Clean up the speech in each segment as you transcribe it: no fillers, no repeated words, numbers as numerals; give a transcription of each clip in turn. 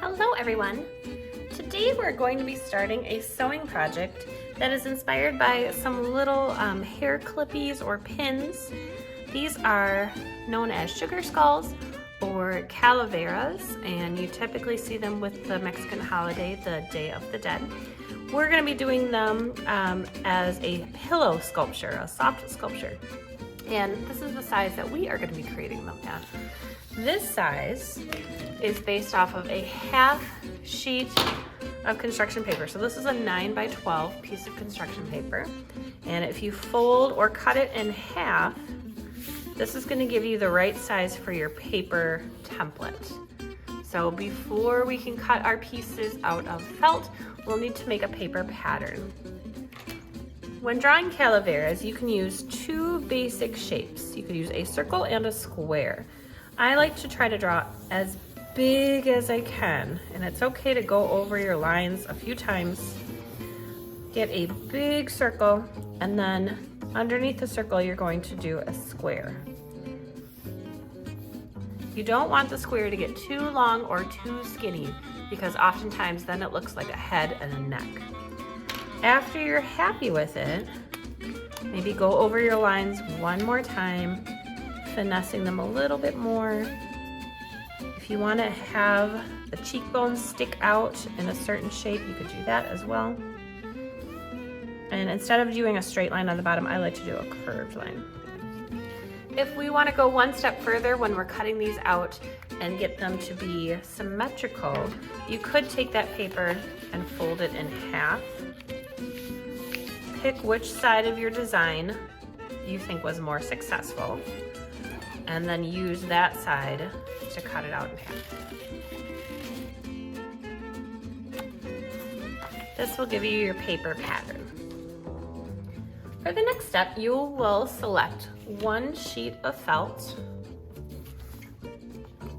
Hello everyone! Today we're going to be starting a sewing project that is inspired by some little hair clippies or pins. These are known as sugar skulls or calaveras, and you typically see them with the Mexican holiday, the Day of the Dead. We're going to be doing them as a pillow sculpture, a soft sculpture. And this is the size that we are going to be creating them at. This size is based off of a half sheet of construction paper. So this is a 9 by 12 piece of construction paper. And if you fold or cut it in half, this is going to give you the right size for your paper template. So before we can cut our pieces out of felt, we'll need to make a paper pattern. When drawing calaveras, you can use two basic shapes. You could use a circle and a square. I like to try to draw as big as I can, and it's okay to go over your lines a few times. Get a big circle, and then underneath the circle, you're going to do a square. You don't want the square to get too long or too skinny, because oftentimes then it looks like a head and a neck. After you're happy with it, maybe go over your lines one more time, finessing them a little bit more. If you want to have the cheekbones stick out in a certain shape, you could do that as well. And instead of doing a straight line on the bottom, I like to do a curved line. If we want to go one step further when we're cutting these out and get them to be symmetrical, you could take that paper and fold it in half. Pick which side of your design you think was more successful, and then use that side to cut it out in half. This will give you your paper pattern. For the next step, you will select one sheet of felt.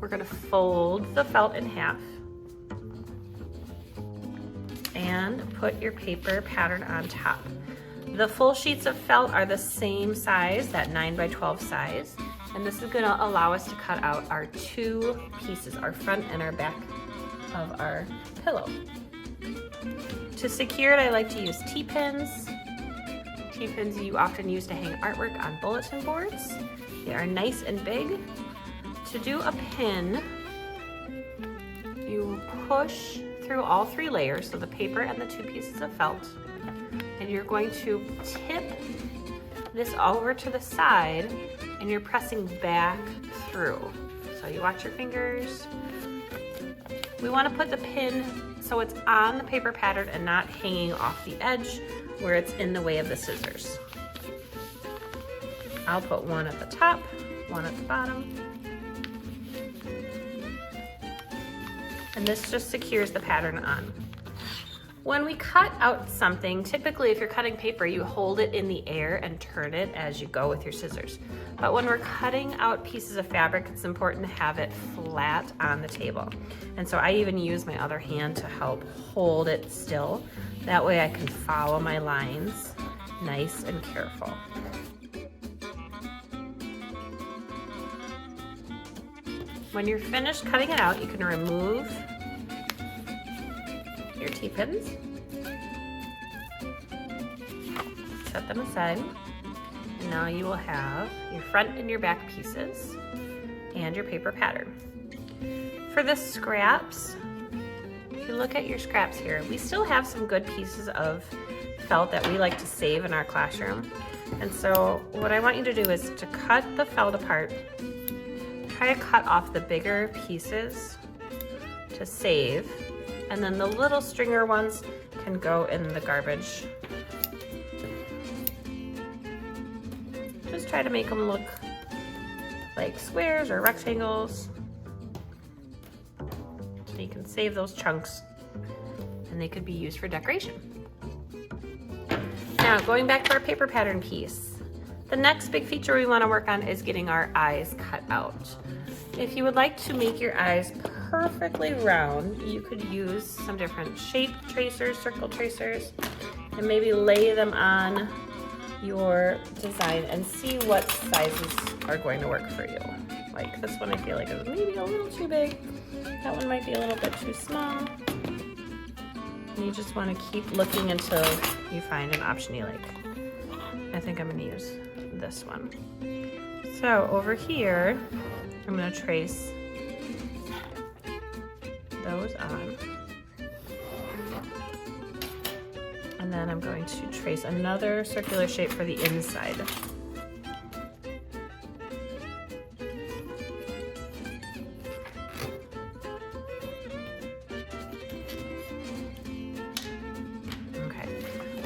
We're going to fold the felt in half and put your paper pattern on top. The full sheets of felt are the same size, that 9 by 12 size, and this is going to allow us to cut out our two pieces, our front and our back of our pillow. To secure it, I like to use T-pins. T-pins you often use to hang artwork on bulletin boards. They are nice and big. To do a pin, you push through all three layers, so the paper and the two pieces of felt, and you're going to tip this over to the side, and you're pressing back through. So you watch your fingers. We want to put the pin so it's on the paper pattern and not hanging off the edge where it's in the way of the scissors. I'll put one at the top, one at the bottom. And this just secures the pattern on. When we cut out something, typically if you're cutting paper, you hold it in the air and turn it as you go with your scissors. But when we're cutting out pieces of fabric, it's important to have it flat on the table. And so I even use my other hand to help hold it still. That way I can follow my lines nice and careful. When you're finished cutting it out, you can remove your T-pins, set them aside, and now you will have your front and your back pieces and your paper pattern. For the scraps, if you look at your scraps here, we still have some good pieces of felt that we like to save in our classroom. And so what I want you to do is to cut the felt apart, try to cut off the bigger pieces to save, and then the little stringer ones can go in the garbage. Just try to make them look like squares or rectangles. So you can save those chunks and they could be used for decoration. Now, going back to our paper pattern piece, the next big feature we want to work on is getting our eyes cut out. If you would like to make your eyes perfectly round, you could use some different shape tracers, circle tracers, and maybe lay them on your design and see what sizes are going to work for you. Like this one I feel like is maybe a little too big. That one might be a little bit too small. And you just want to keep looking until you find an option you like. I think I'm going to use this one. So over here, I'm going to trace those on. And then I'm going to trace another circular shape for the inside.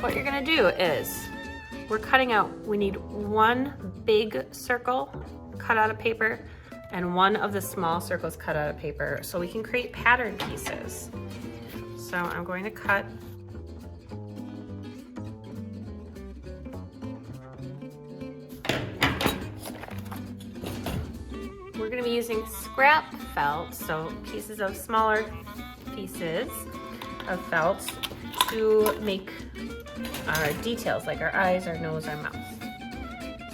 What you're gonna do is, we're cutting out, we need one big circle cut out of paper and one of the small circles cut out of paper so we can create pattern pieces. So I'm going to cut we're gonna be using scrap felt, so pieces of smaller pieces of felt to make our details like our eyes, our nose, our mouth.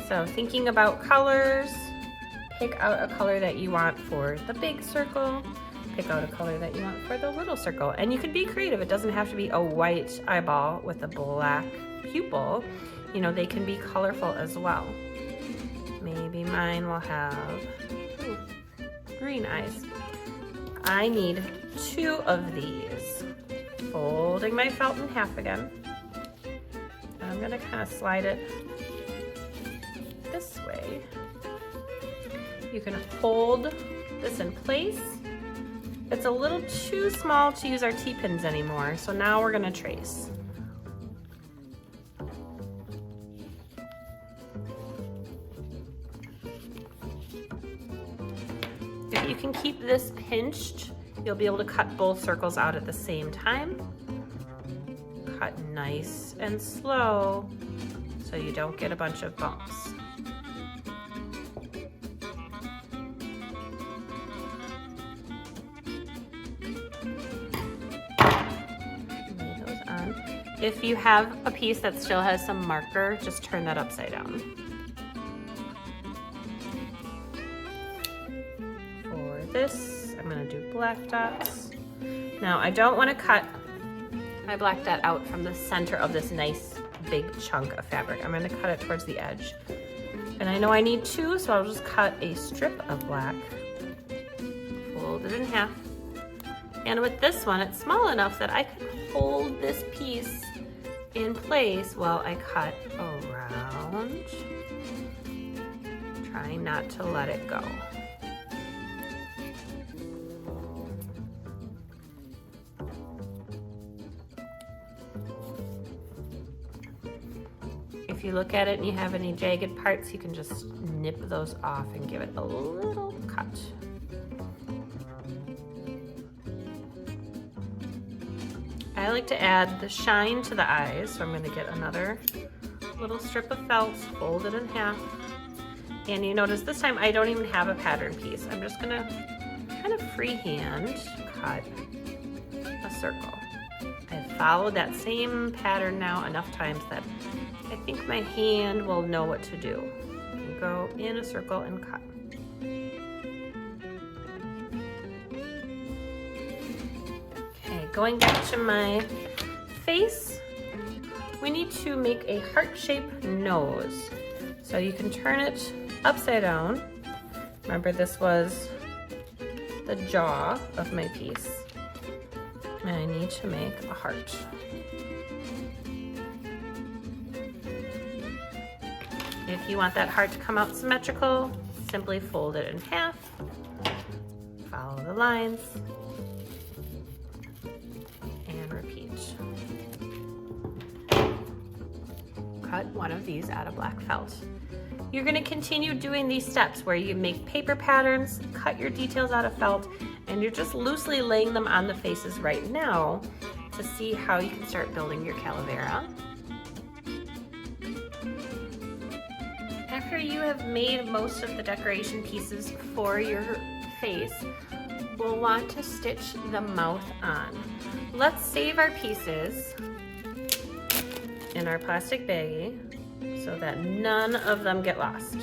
So thinking about colors, pick out a color that you want for the big circle, pick out a color that you want for the little circle. And you can be creative. It doesn't have to be a white eyeball with a black pupil. You know, they can be colorful as well. Maybe mine will have green eyes. I need 2 of these. Folding my felt in half again. I'm going to kind of slide it this way. You can hold this in place. It's a little too small to use our T-pins anymore, so now we're going to trace. If you can keep this pinched, you'll be able to cut both circles out at the same time. Cut nice and slow so you don't get a bunch of bumps. Lay those on. If you have a piece that still has some marker, just turn that upside down. For this, I'm going to do black dots. Now I don't want to cut my black dot out from the center of this nice big chunk of fabric. I'm going to cut it towards the edge. And I know I need 2, so I'll just cut a strip of black, fold it in half. And with this one, it's small enough that I can hold this piece in place while I cut around, trying not to let it go. If you look at it and you have any jagged parts, you can just nip those off and give it a little cut. I like to add the shine to the eyes, so I'm going to get another little strip of felt, fold it in half. And you notice this time I don't even have a pattern piece. I'm just going to kind of freehand cut a circle. I've followed that same pattern now enough times that I think my hand will know what to do. Go in a circle and cut. Okay, going back to my face, we need to make a heart-shaped nose. So you can turn it upside down. Remember, this was the jaw of my piece. And I need to make a heart. If you want that heart to come out symmetrical, simply fold it in half, follow the lines, and repeat. Cut one of these out of black felt. You're going to continue doing these steps where you make paper patterns, cut your details out of felt, and you're just loosely laying them on the faces right now to see how you can start building your Calavera. After you have made most of the decoration pieces for your face, we'll want to stitch the mouth on. Let's save our pieces in our plastic baggie so that none of them get lost.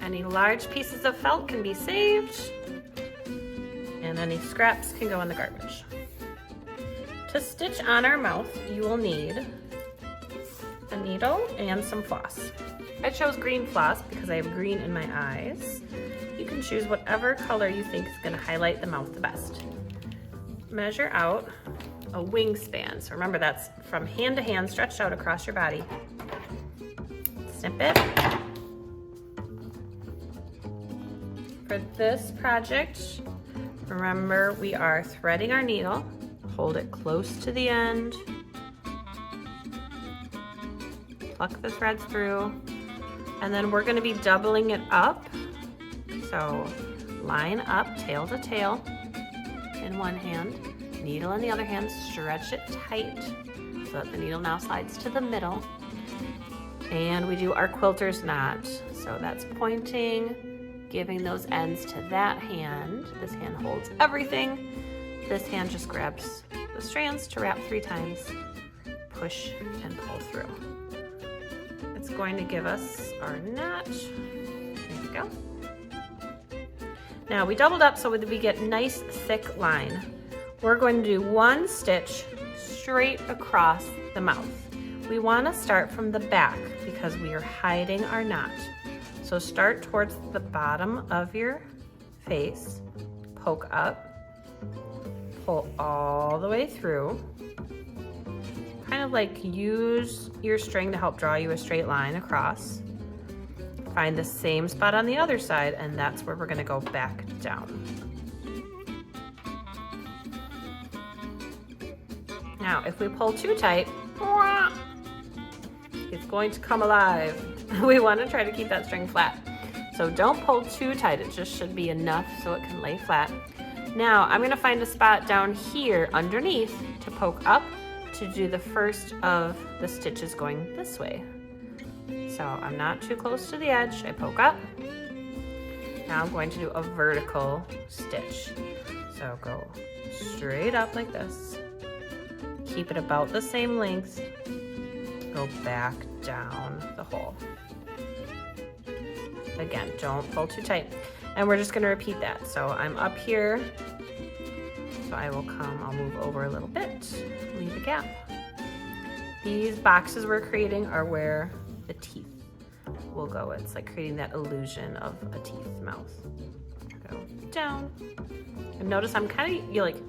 Any large pieces of felt can be saved, and any scraps can go in the garbage. To stitch on our mouth, you will need a needle and some floss. I chose green floss because I have green in my eyes. You can choose whatever color you think is going to highlight the mouth the best. Measure out a wingspan. So remember, that's from hand to hand, stretched out across your body. Snip it. For this project, remember we are threading our needle. Hold it close to the end. Pluck the threads through. And then we're going to be doubling it up. So line up tail to tail in one hand, needle in the other hand, stretch it tight so that the needle now slides to the middle. And we do our quilter's knot. So that's pointing, giving those ends to that hand. This hand holds everything. This hand just grabs the strands to wrap 3 times, push and pull through. It's going to give us our knot. There we go. Now we doubled up so that we get nice thick line. We're going to do 1 stitch straight across the mouth. We want to start from the back because we are hiding our knot. So start towards the bottom of your face, poke up, pull all the way through. Kind of like use your string to help draw you a straight line across. Find the same spot on the other side, and that's where we're going to go back down. Now, if we pull too tight, it's going to come alive. We want to try to keep that string flat. So don't pull too tight, it just should be enough so it can lay flat. Now, I'm going to find a spot down here underneath to poke up to do the first of the stitches going this way. So I'm not too close to the edge, I poke up. Now I'm going to do a vertical stitch. So go straight up like this. Keep it about the same length. Go back down the hole. Again, don't pull too tight. And we're just gonna repeat that. So I'm up here. So I'll move over a little bit, leave a gap. These boxes we're creating are where the teeth will go. It's like creating that illusion of a teeth mouth. Go down. And notice I'm kind of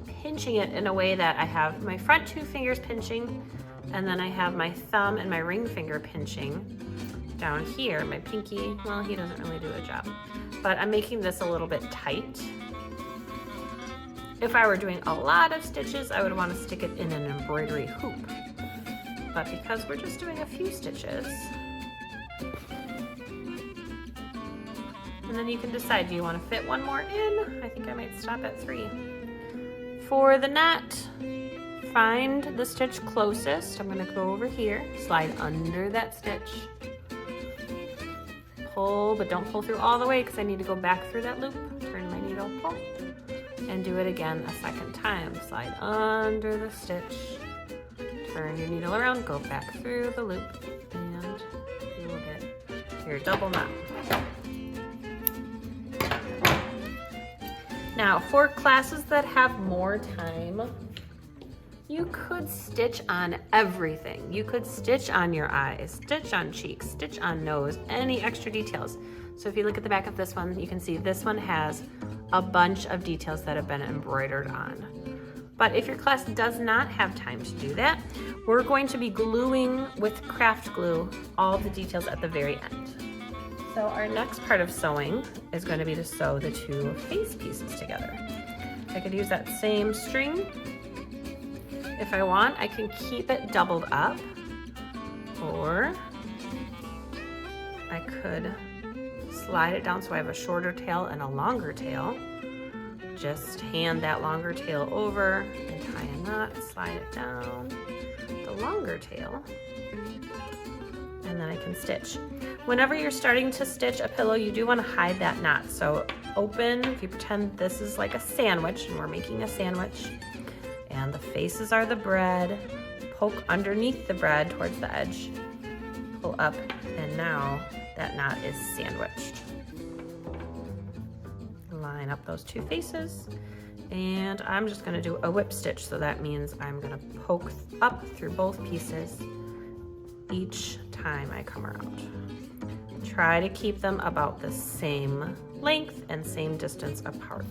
pinching it in a way that I have my front 2 fingers pinching, and then I have my thumb and my ring finger pinching down here. My pinky, well, he doesn't really do a job, but I'm making this a little bit tight. If I were doing a lot of stitches, I would want to stick it in an embroidery hoop. But because we're just doing a few stitches, and then you can decide, do you want to fit 1 more in? I think I might stop at 3. For the knot, find the stitch closest. I'm going to go over here, slide under that stitch, pull, but don't pull through all the way because I need to go back through that loop, turn my needle, pull, and do it again a second time. Slide under the stitch, turn your needle around, go back through the loop, and you will get your double knot. Now, for classes that have more time, you could stitch on everything. You could stitch on your eyes, stitch on cheeks, stitch on nose, any extra details. So if you look at the back of this one, you can see this one has a bunch of details that have been embroidered on. But if your class does not have time to do that, we're going to be gluing with craft glue all the details at the very end. So our next part of sewing is going to be to sew the 2 face pieces together. I could use that same string. If I want, I can keep it doubled up, or I could slide it down so I have a shorter tail and a longer tail. Just hand that longer tail over and tie a knot, slide it down the longer tail, and then I can stitch. Whenever you're starting to stitch a pillow, you do want to hide that knot. So open, if you pretend this is like a sandwich, and we're making a sandwich, and the faces are the bread, poke underneath the bread towards the edge, pull up, and now that knot is sandwiched. Line up those two faces, and I'm just gonna do a whip stitch, so that means I'm gonna poke up through both pieces each time I come around. Try to keep them about the same length and same distance apart.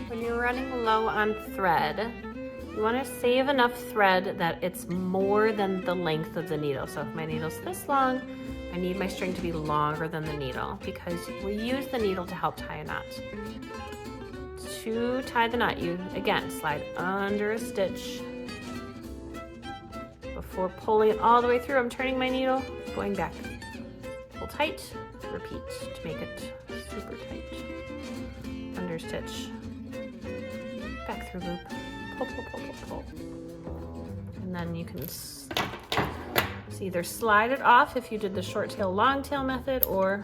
When you're running low on thread, you want to save enough thread that it's more than the length of the needle. So if my needle's this long, I need my string to be longer than the needle, because we use the needle to help tie a knot. To tie the knot, you again slide under a stitch. Before pulling it all the way through, I'm turning my needle, going back. Pull tight, repeat to make it super tight. Under stitch, back through loop, pull, pull, pull, pull, pull. And then you can either slide it off if you did the short tail, long tail method, or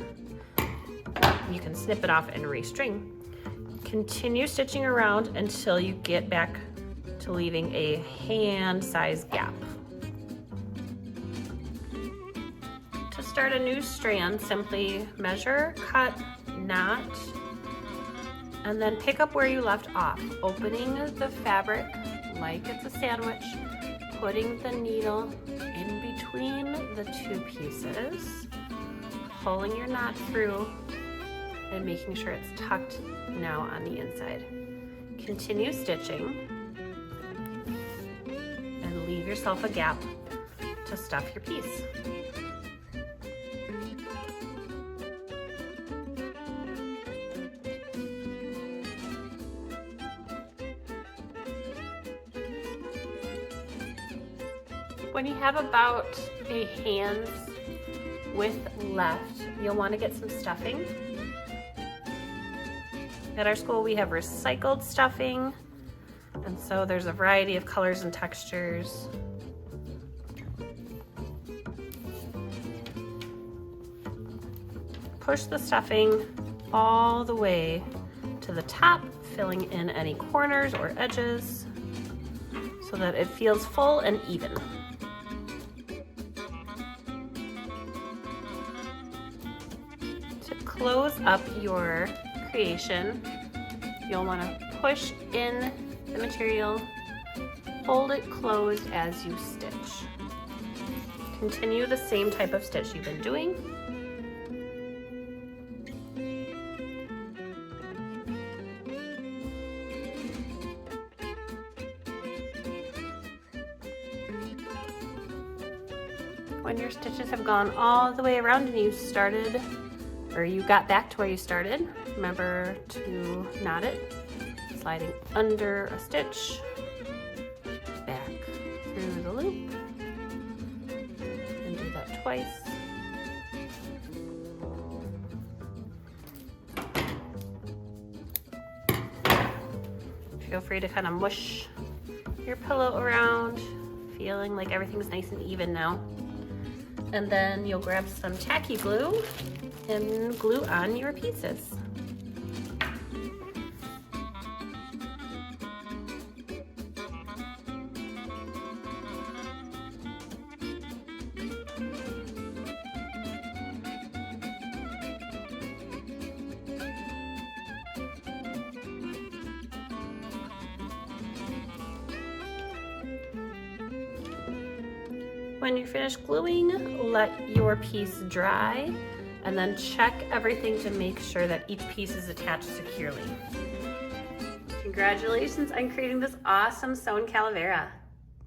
you can snip it off and restring. Continue stitching around until you get back to leaving a hand-sized gap. To start a new strand, simply measure, cut, knot, and then pick up where you left off, opening the fabric like it's a sandwich, putting the needle in between the two pieces, pulling your knot through, and making sure it's tucked now on the inside. Continue stitching and leave yourself a gap to stuff your piece. When you have about a hand's width left, you'll want to get some stuffing. At our school we have recycled stuffing, and so there's a variety of colors and textures. Push the stuffing all the way to the top, filling in any corners or edges so that it feels full and even. Close up your creation, you'll want to push in the material, hold it closed as you stitch. Continue the same type of stitch you've been doing. When your stitches have gone all the way around and you got back to where you started, remember to knot it, sliding under a stitch, back through the loop, and do that twice. Feel free to kind of mush your pillow around, feeling like everything's nice and even now. And then you'll grab some tacky glue and glue on your pieces. When you're finished gluing, let your piece dry, and then check everything to make sure that each piece is attached securely. Congratulations on creating this awesome sewn Calavera.